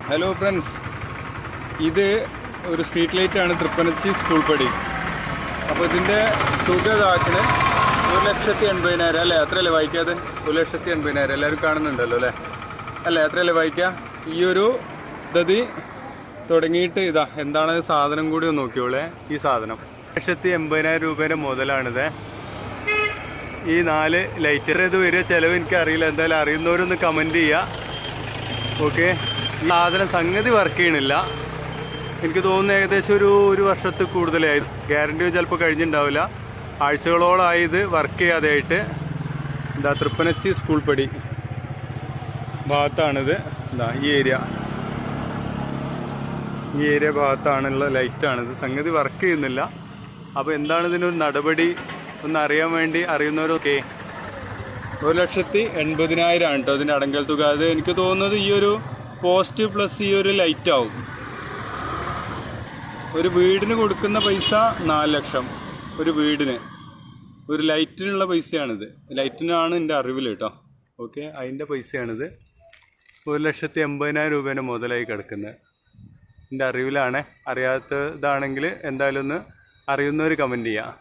Hello friends, ഇത് ഒരു street ലൈറ്റാണ് തൃപ്പനച്ചി സ്കൂൾ പടി. അപ്പോൾ ഇതിൻ്റെ തുക ഇതാക്കണേ 1,80,000 അല്ലേ? അത്രയല്ലേ വായിക്കാതെ? 1,80,000 എല്ലാവരും കാണുന്നുണ്ടല്ലോ അല്ലേ? അല്ലേ? അത്രയല്ലേ വായിക്കുക? ഈ ഒരു ഇതതി തുടങ്ങിയിട്ട് ഇതാ എന്താണ് സാധനം കൂടി ഒന്ന് നോക്കിയോളേ. ഈ സാധനം 1,80,000 രൂപേൻ്റെ മുതലാണിത്. ഈ 4 ലൈറ്റ് ഇത് വരിക ചിലവ് എനിക്കറിയില്ല. എന്തായാലും അറിയുന്നവരൊന്ന് കമൻറ്റ് ചെയ്യുക. ഓക്കെ, ഈ സാധനം സംഗതി വർക്ക് ചെയ്യണില്ല. എനിക്ക് തോന്നുന്നു ഏകദേശം ഒരു വർഷത്തിൽ കൂടുതലായി. ഗ്യാരണ്ടിയും ചിലപ്പോൾ കഴിഞ്ഞിട്ടുണ്ടാവില്ല. ആഴ്ചകളോളമായി ഇത് വർക്ക് ചെയ്യാതെ ആയിട്ട്. എന്താ തൃപ്പനച്ചി സ്കൂൾ പടി ഭാഗത്താണിത്. എന്താ ഈ ഏരിയ ഭാഗത്താണുള്ള ലൈറ്റാണിത്. സംഗതി വർക്ക് ചെയ്യുന്നില്ല. അപ്പോൾ എന്താണ് ഇതിനൊരു നടപടി ഒന്ന് അറിയാൻ വേണ്ടി അറിയുന്നവരൊക്കെ 1,80,000 ആണ് കേട്ടോ ഇതിൻ്റെ അടങ്കൽ തുക. അത് എനിക്ക് തോന്നുന്നത് ഈ ഒരു പോസ്റ്റ് പ്ലസ് ഈ ഒരു ലൈറ്റ് ആവും. ഒരു വീടിന് കൊടുക്കുന്ന പൈസ 4 ലക്ഷം. ഒരു വീടിന്, ഒരു ലൈറ്റിനുള്ള പൈസയാണിത്. ലൈറ്റിനാണ് എൻ്റെ അറിവിൽ കേട്ടോ. ഓക്കെ, അതിൻ്റെ പൈസയാണിത്. 1,80,000 രൂപേൻ്റെ മുതലായി കിടക്കുന്നത്. എൻ്റെ അറിവിലാണ്. അറിയാത്തതാണെങ്കിൽ എന്തായാലും ഒന്ന് അറിയുന്നവർ കമൻറ്റ് ചെയ്യാം.